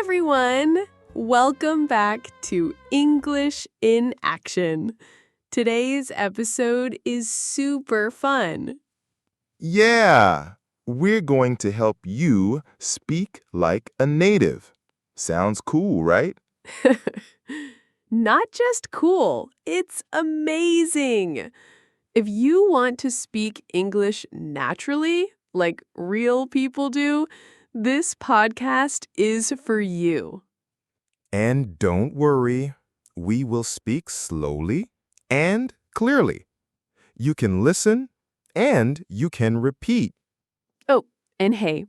everyone! Welcome back to English in Action. Today's episode is super fun. Yeah, we're going to help you speak like a native. Sounds cool, right? Not just cool, it's amazing. If you want to speak English naturally, like real people do, this podcast is for you. And don't worry, we will speak slowly and clearly. You can listen and you can repeat. Oh, and hey,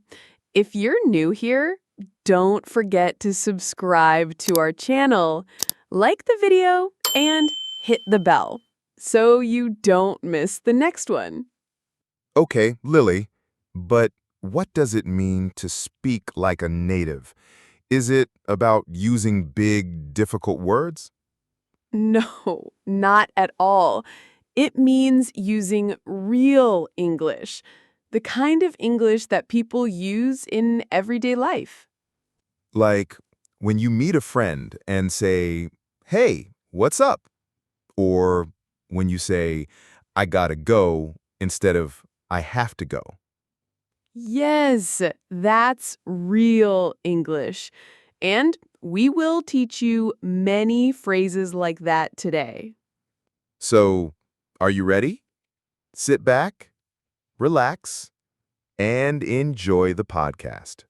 if you're new here, don't forget to subscribe to our channel, like the video, and hit the bell so you don't miss the next one. Okay, Lily, but what does it mean to speak like a native? Is it about using big, difficult words? No, not at all. It means using real English, the kind of English that people use in everyday life. Like when you meet a friend and say, "Hey, what's up?" Or when you say, "I gotta go," instead of "I have to go." Yes, that's real English. And we will teach you many phrases like that today. So, are you ready? Sit back, relax, and enjoy the podcast.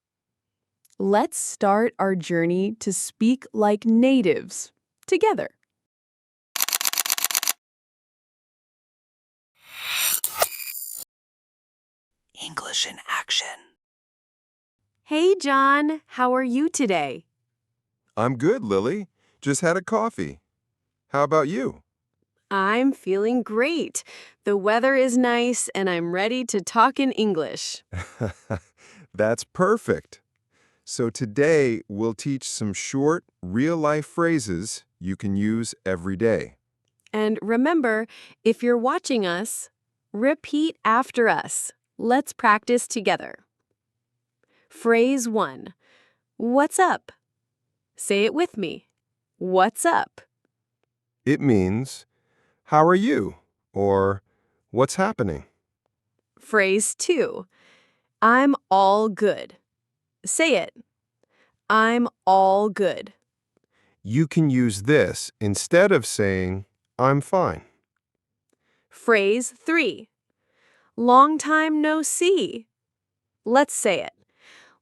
Let's start our journey to speak like natives together. English in Action. Hey, John, how are you today? I'm good, Lily. Just had a coffee. How about you? I'm feeling great. The weather is nice and I'm ready to talk in English. That's perfect. So today we'll teach some short, real-life phrases you can use every day. And remember, if you're watching us, repeat after us. Let's practice together. Phrase 1. What's up? Say it with me. What's up? It means, "How are you?" or "What's happening?" Phrase 2. I'm all good. Say it. I'm all good. You can use this instead of saying, "I'm fine." Phrase 3. Long time no see. Let's say it.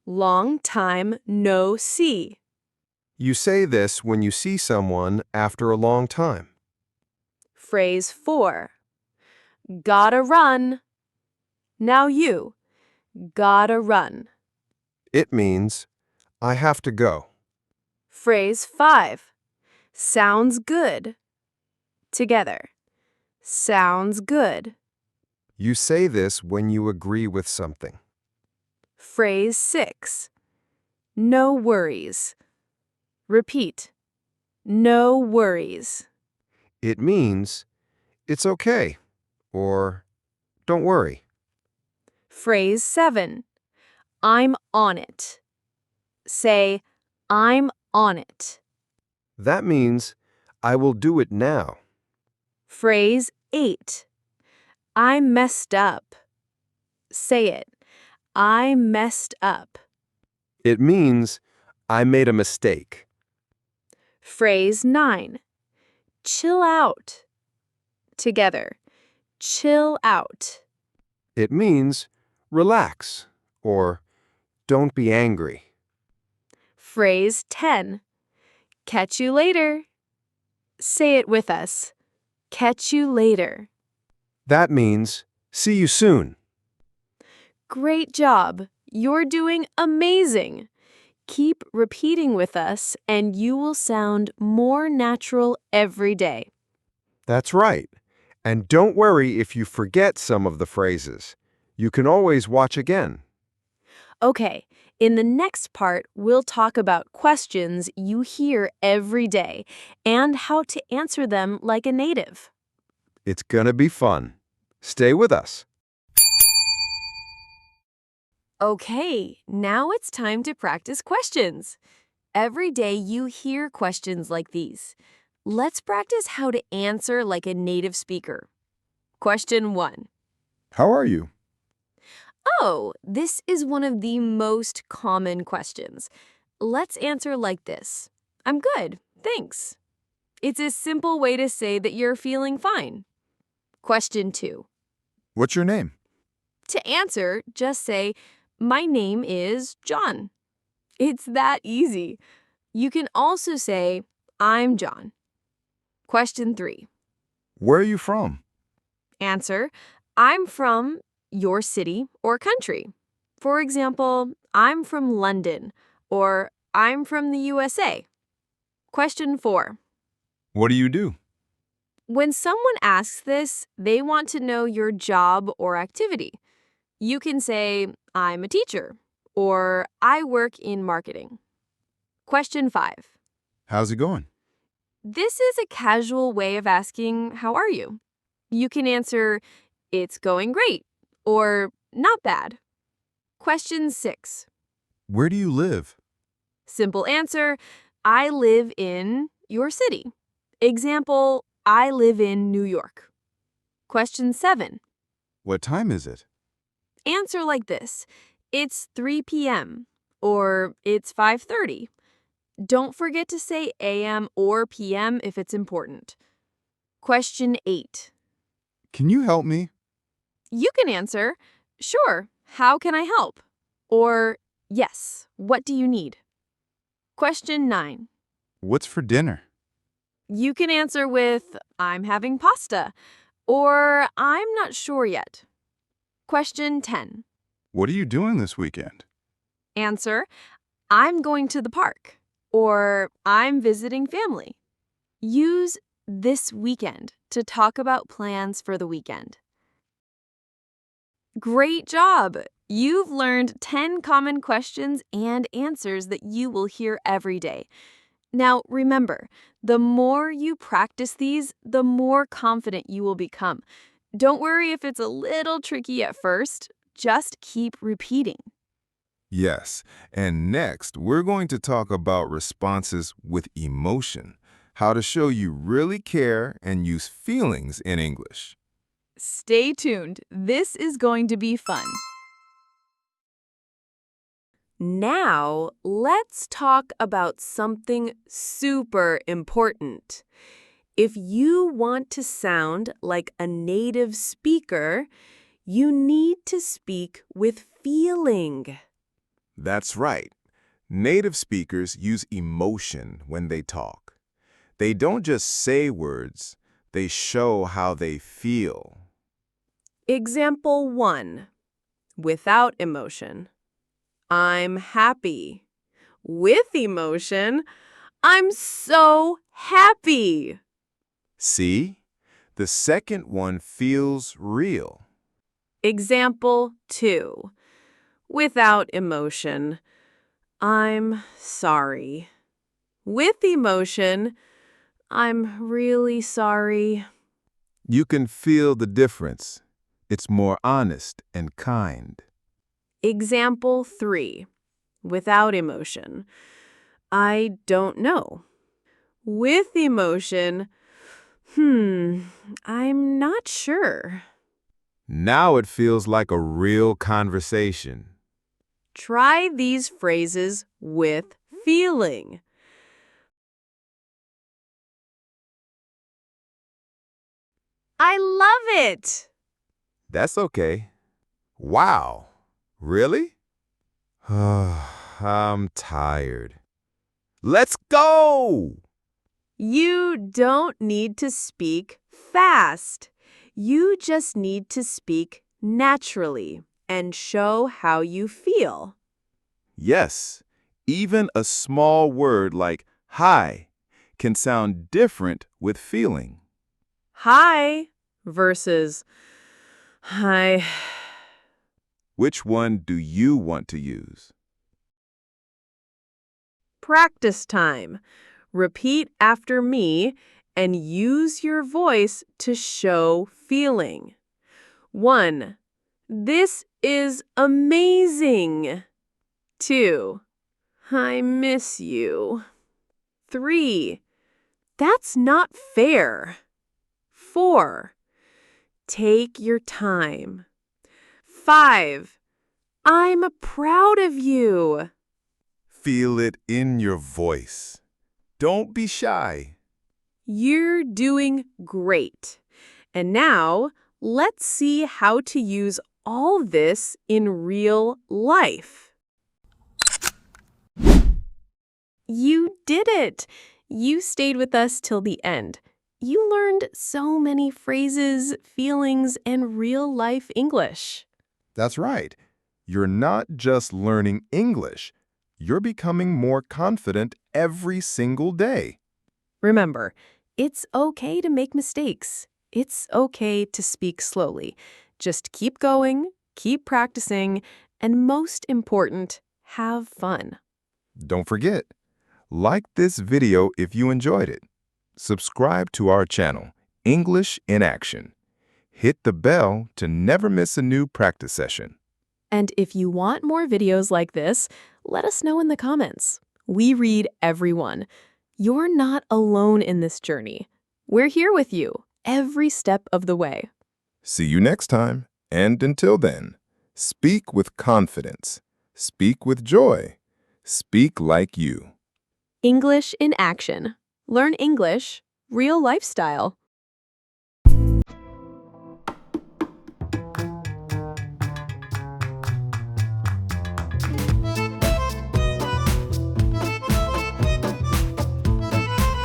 Long time no see. You say this when you see someone after a long time. Phrase 4. Gotta run. Now you. Gotta run. It means, "I have to go." Phrase 5. Sounds good. Together. Sounds good. You say this when you agree with something. Phrase 6. No worries. Repeat. No worries. It means, "It's okay," or "Don't worry." Phrase 7. I'm on it. Say, I'm on it. That means, "I will do it now." Phrase 8. I messed up. Say it. I messed up. It means, "I made a mistake." Phrase 9. Chill out. Together. Chill out. It means, "Relax," or "Don't be angry." Phrase 10. Catch you later. Say it with us. Catch you later. That means, "See you soon." Great job. You're doing amazing. Keep repeating with us and you will sound more natural every day. That's right. And don't worry if you forget some of the phrases. You can always watch again. Okay, in the next part, we'll talk about questions you hear every day and how to answer them like a native. It's gonna be fun. Stay with us. Okay, now it's time to practice questions. Every day you hear questions like these. Let's practice how to answer like a native speaker. Question 1. How are you? Oh, this is one of the most common questions. Let's answer like this. I'm good, thanks. It's a simple way to say that you're feeling fine. Question 2. What's your name? To answer, just say, my name is John. It's that easy. You can also say, I'm John. Question 3. Where are you from? Answer, I'm from your city or country. For example, I'm from London or I'm from the USA. Question 4. What do you do? When someone asks this, they want to know your job or activity. You can say, I'm a teacher, or I work in marketing. Question 5. How's it going? This is a casual way of asking, how are you? You can answer, it's going great, or not bad. Question 6. Where do you live? Simple answer, I live in your city. Example, I live in New York. Question 7. What time is it? Answer like this, it's 3 p.m. or it's 5:30. Don't forget to say a.m. or p.m. if it's important. Question 8. Can you help me? You can answer, sure, how can I help? Or, yes, what do you need? Question 9. What's for dinner? You can answer with, I'm having pasta, or I'm not sure yet. Question 10. What are you doing this weekend? Answer, I'm going to the park, or I'm visiting family. Use this weekend to talk about plans for the weekend. Great job! You've learned 10 common questions and answers that you will hear every day. Now, remember, the more you practice these, the more confident you will become. Don't worry if it's a little tricky at first. Just keep repeating. Yes, and next we're going to talk about responses with emotion, how to show you really care and use feelings in English. Stay tuned. This is going to be fun. Now, let's talk about something super important. If you want to sound like a native speaker, you need to speak with feeling. That's right. Native speakers use emotion when they talk. They don't just say words, they show how they feel. Example 1. Without emotion. I'm happy. With emotion, I'm so happy. See? The second one feels real. Example 2. Without emotion, I'm sorry. With emotion, I'm really sorry. You can feel the difference. It's more honest and kind. Example 3. Without emotion, I don't know. With emotion, I'm not sure. Now it feels like a real conversation. Try these phrases with feeling. I love it! That's okay. Wow. Really? I'm tired. Let's go! You don't need to speak fast. You just need to speak naturally and show how you feel. Yes, even a small word like hi can sound different with feeling. Hi versus hi. Which one do you want to use? Practice time. Repeat after me and use your voice to show feeling. 1. This is amazing. 2. I miss you. 3. That's not fair. 4. Take your time. 5. I'm proud of you. Feel it in your voice. Don't be shy. You're doing great. And now, let's see how to use all this in real life. You did it! You stayed with us till the end. You learned so many phrases, feelings, and real-life English. That's right. You're not just learning English. You're becoming more confident every single day. Remember, it's okay to make mistakes. It's okay to speak slowly. Just keep going, keep practicing, and most important, have fun. Don't forget, like this video if you enjoyed it. Subscribe to our channel, English in Action. Hit the bell to never miss a new practice session. And if you want more videos like this, let us know in the comments. We read every one. You're not alone in this journey. We're here with you every step of the way. See you next time, and until then, speak with confidence, speak with joy, speak like you. English in action. Learn English, real lifestyle.